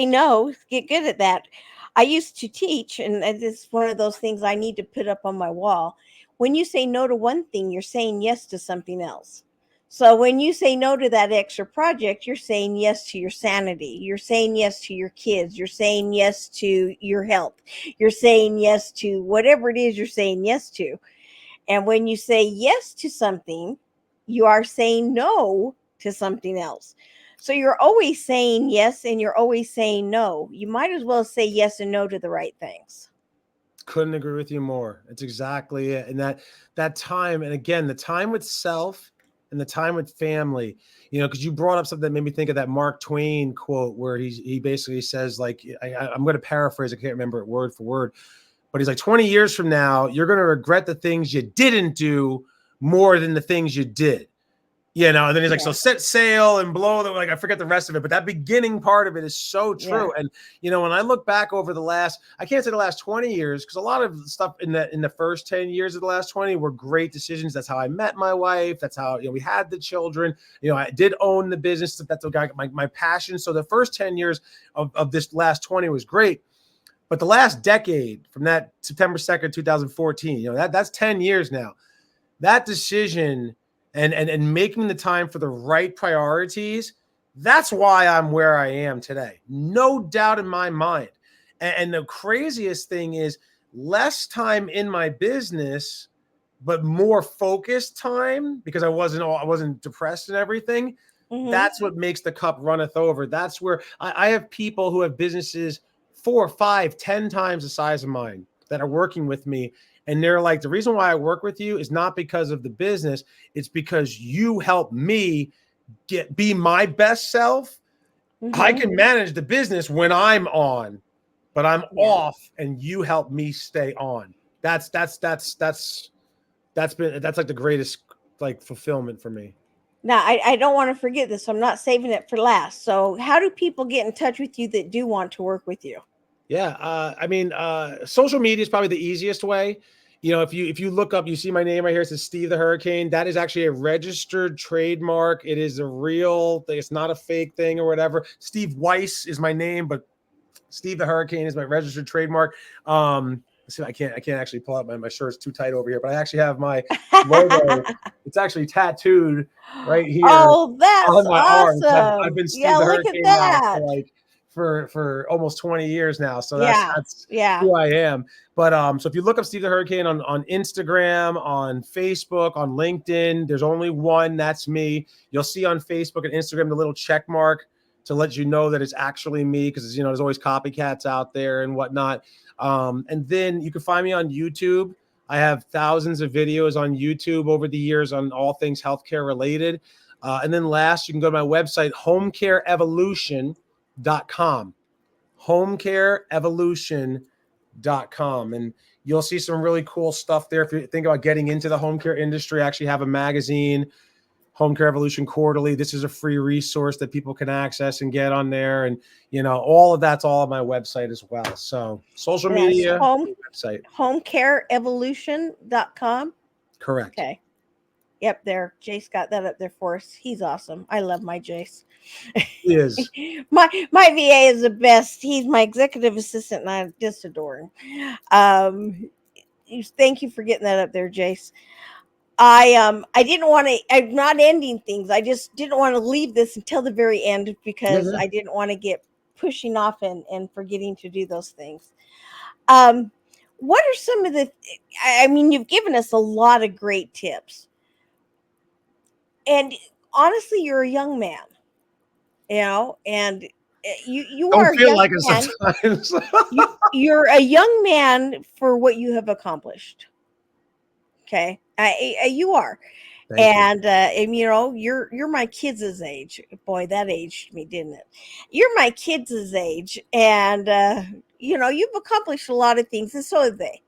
no, get good at that. I used to teach, and it's one of those things I need to put up on my wall. When you say no to one thing, you're saying yes to something else. So when you say no to that extra project, you're saying yes to your sanity. You're saying yes to your kids. You're saying yes to your health. You're saying yes to whatever it is you're saying yes to. And when you say yes to something, you are saying no to something else. So you're always saying yes and you're always saying no. You might as well say yes and no to the right things. Couldn't agree with you more. It's exactly it. And that time, and again, the time with self and the time with family, because you brought up something that made me think of that Mark Twain quote where he basically says, like, I'm going to paraphrase, I can't remember it word for word, but he's like, 20 years from now, you're going to regret the things you didn't do more than the things you did. And then he's like, so set sail and blow the, like, I forget the rest of it, but that beginning part of it is so true. And, when I look back over I can't say the last 20 years, because a lot of stuff in the first 10 years of the last 20 were great decisions. That's how I met my wife. That's how, we had the children, I did own the business. That's my passion. So the first 10 years of this last 20 was great. But the last decade, from that September 2nd, 2014, that's 10 years now. That decision and making the time for the right priorities, that's why I'm where I am today. No doubt in my mind. And the craziest thing is less time in my business, but more focused time, because I wasn't depressed and everything. Mm-hmm. That's what makes the cup runneth over. That's where I have people who have businesses 4, 5, 10 times the size of mine that are working with me. And they're like, the reason why I work with you is not because of the business. It's because you help me be my best self I Mm-hmm. can manage the business when I'm on, but I'm Yeah. off and you help me stay on. That's like the greatest like fulfillment for me. Now, I don't want to forget this. So I'm not saving it for last. So, how do people get in touch with you that do want to work with you? Yeah, I mean, social media is probably the easiest way. You know, if you look up, you see my name right here. It says Steve the Hurricane. That is actually a registered trademark. It is a real thing. It's not a fake thing or whatever. Steve Weiss is my name, but Steve the Hurricane is my registered trademark. Let's see, I can't actually pull out my shirt's too tight over here, but I actually have my logo. It's actually tattooed right here Oh, that's on my arm. I've awesome. been Steve Yeah, the look at Hurricane now that. for almost 20 years now. So that's Yeah. that's Yeah. who I am. But so if you look up Steve the Hurricane on Instagram, on Facebook, on LinkedIn, there's only one. That's me. You'll see on Facebook and Instagram the little check mark to let you know that it's actually me, because there's always copycats out there and whatnot. And then you can find me on YouTube. I have thousands of videos on YouTube over the years on all things healthcare related. And then last, you can go to my website, homecareevolution.com. Homecareevolution.com. And you'll see some really cool stuff there. If you think about getting into the home care industry, I actually have a magazine, Home Care Evolution Quarterly. This is a free resource that people can access and get on there. And, all of that's all on my website as well. So social And that's media, website. homecareevolution.com. Correct. Okay. Yep, there. Jace got that up there for us. He's awesome. I love my Jace. He is. my VA is the best. He's my executive assistant, and I just adore him. Thank you for getting that up there, Jace. I didn't want to. I'm not ending things. I just didn't want to leave this until the very end Yeah, because yeah. I didn't want to get pushing off and forgetting to do those things. Um, what are some of the? I mean, you've given us a lot of great tips, and honestly, you're a young man, and you Don't are a feel young like it man. sometimes. You're a young man for what you have accomplished. Okay, you are. Thank you. And you're my kids' age. Boy, that aged me, didn't it? You're my kids' age, and you've accomplished a lot of things, and so have they.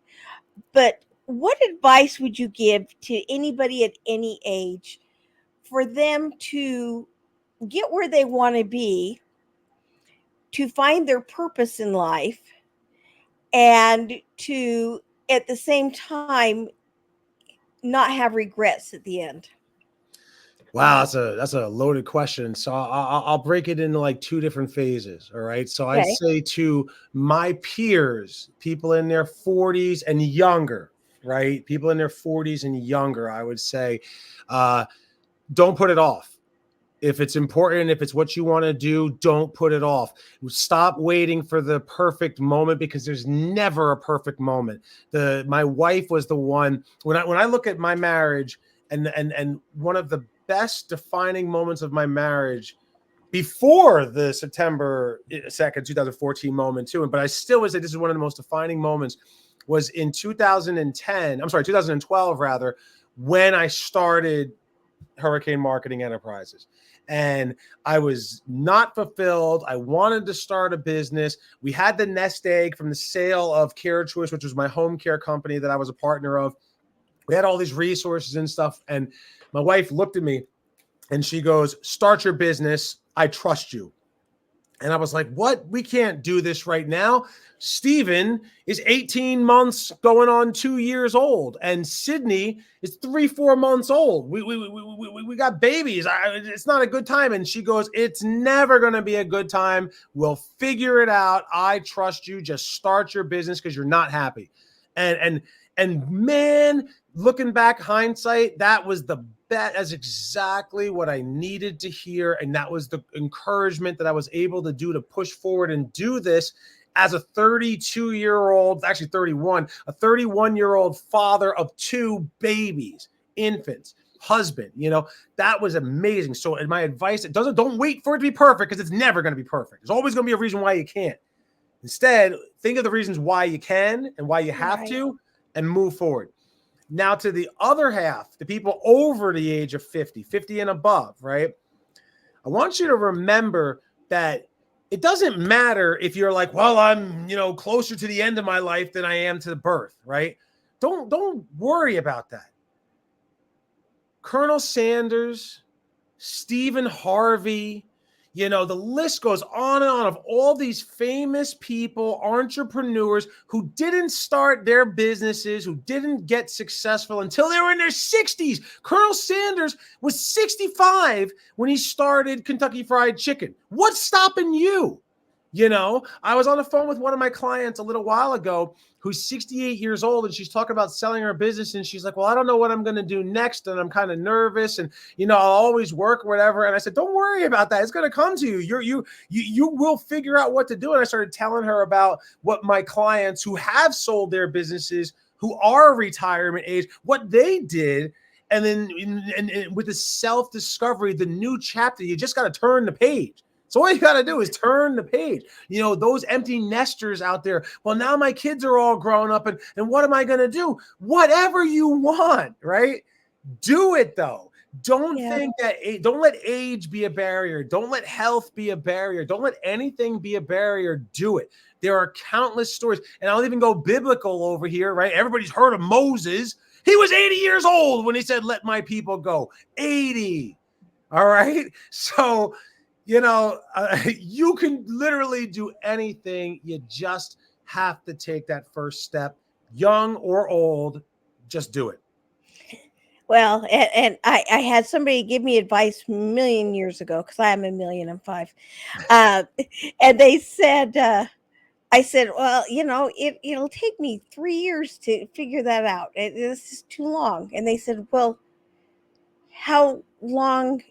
But what advice would you give to anybody at any age for them to get where they want to be, to find their purpose in life, and to at the same time not have regrets at the end? Wow, that's a loaded question. So I'll break it into like two different phases. All right. So I'd Okay. say to my peers, people in their 40s and younger, right? People in their 40s and younger, I would say, uh, don't put it off. If it's important, if it's what you want to do, don't put it off. Stop waiting for the perfect moment, because there's never a perfect moment. My wife was the one, when I look at my marriage, and one of the best defining moments of my marriage, before the September 2nd, 2014 moment too, but I still would say this is one of the most defining moments, was in 2012 rather, when I started Hurricane Marketing Enterprises. And I was not fulfilled. I wanted to start a business. We had the nest egg from the sale of Care Choice, which was my home care company that I was a partner of. We had all these resources and stuff. And my wife looked at me and she goes, "Start your business. I trust you." And I was like, "What? We can't do this right now. Steven is 18 months going on 2 years old, and Sydney is 3, 4 months old. We got babies. It's not a good time." And she goes, "It's never going to be a good time. We'll figure it out. I trust you. Just start your business because you're not happy." And man, looking back, hindsight, that was the bet. That's exactly what I needed to hear. And that was the encouragement that I was able to do to push forward and do this as a 32-year-old, actually 31, a 31-year-old father of 2 babies, infants, husband. That was amazing. So, and my advice, don't wait for it to be perfect, because it's never going to be perfect. There's always going to be a reason why you can't. Instead, think of the reasons why you can and why you have Right. to, and move forward. Now, to the other half, the people over the age of 50 and above, right? I want you to remember that it doesn't matter if you're like, well, I'm, closer to the end of my life than I am to the birth, right? Don't worry about that. Colonel Sanders, Stephen Harvey, the list goes on and on of all these famous people, entrepreneurs who didn't start their businesses, who didn't get successful until they were in their 60s. Colonel Sanders was 65 when he started Kentucky Fried Chicken. What's stopping you? I was on the phone with one of my clients a little while ago who's 68 years old, and she's talking about selling her business. And she's like, well, I don't know what I'm going to do next. And I'm kind of nervous, and, I'll always work or whatever. And I said, don't worry about that. It's going to come to you. You will figure out what to do. And I started telling her about what my clients who have sold their businesses, who are retirement age, what they did. And then and with the self-discovery, the new chapter, you just got to turn the page. So all you got to do is turn the page. Those empty nesters out there. Well, now my kids are all grown up, and what am I going to do? Whatever you want, right? Do it though. Don't let age be a barrier. Don't let health be a barrier. Don't let anything be a barrier. Do it. There are countless stories, and I'll even go biblical over here, right? Everybody's heard of Moses. He was 80 years old when he said, let my people go. 80. All right. So, you can literally do anything. You just have to take that first step, young or old, just do it. Well, and I had somebody give me advice a million years ago, because I am 1,000,005. And they said, I said, well, it'll take me 3 years to figure that out. This is too long. And they said, well, how long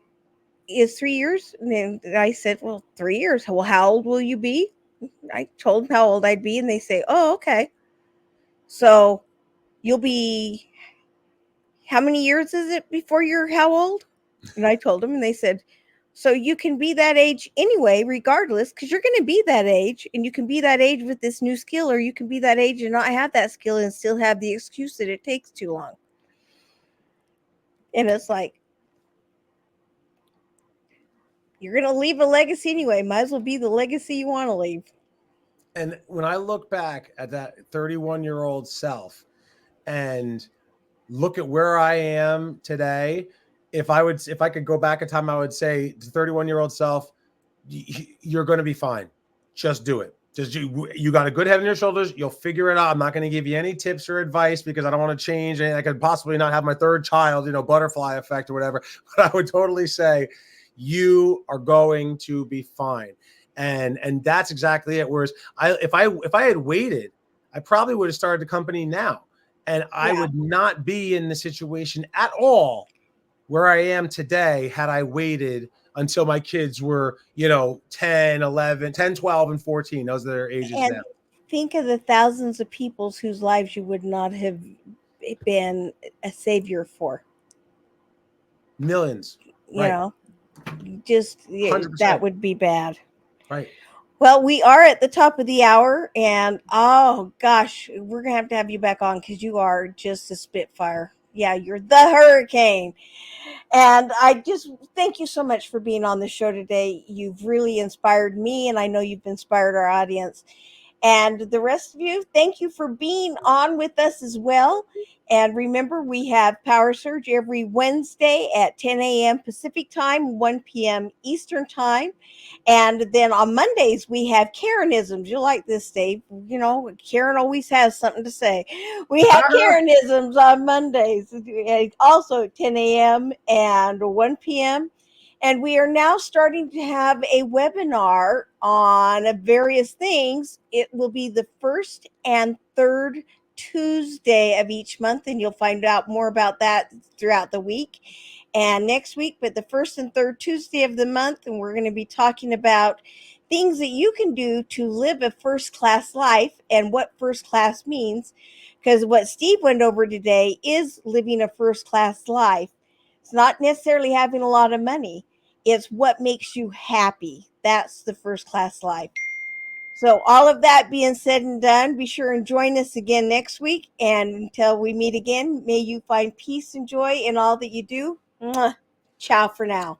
is 3 years? And then I said, well, 3 years. Well, how old will you be? I told them how old I'd be, and they say, oh, okay. So you'll be, how many years is it before you're how old? And I told them, and they said, so you can be that age anyway, regardless, because you're going to be that age, and you can be that age with this new skill, or you can be that age and not have that skill and still have the excuse that it takes too long. And it's like, you're going to leave a legacy anyway. Might as well be the legacy you want to leave. And when I look back at that 31-year-old self and look at where I am today, if I could go back in time, I would say to 31-year-old self, you're going to be fine. Just do it. Just you got a good head on your shoulders. You'll figure it out. I'm not going to give you any tips or advice because I don't want to change. And I could possibly not have my third child, butterfly effect or whatever. But I would totally say you are going to be fine. And that's exactly it. Whereas if I had waited, I probably would have started the company now. And I would not be in the situation at all where I am today had I waited until my kids were, 10, 11, 10, 12, and 14. Those are their ages now. Think of the thousands of people whose lives you would not have been a savior for. Millions. Just 100%. That would be bad. Right. Well, we are at the top of the hour, and oh gosh, we're gonna have to have you back on because you are just a spitfire. Yeah, you're the hurricane. And I just thank you so much for being on the show today. You've really inspired me, and I know you've inspired our audience. And the rest of you, thank you for being on with us as well. And remember, we have Power Surge every Wednesday at 10 a.m. Pacific time, 1 p.m. Eastern time. And then on Mondays, we have Karenisms. You like this, Dave. Karen always has something to say. We have Karenisms on Mondays, also at 10 a.m. and 1 p.m. And we are now starting to have a webinar on various things. It will be the first and third Tuesday of each month, and you'll find out more about that throughout the week and next week. But the first and third Tuesday of the month, and we're going to be talking about things that you can do to live a first-class life and what first class means. Because what Steve went over today is living a first-class life. It's not necessarily having a lot of money. It's what makes you happy. That's the first class life. So all of that being said and done, be sure and join us again next week. And until we meet again, may you find peace and joy in all that you do. Mwah. Ciao for now.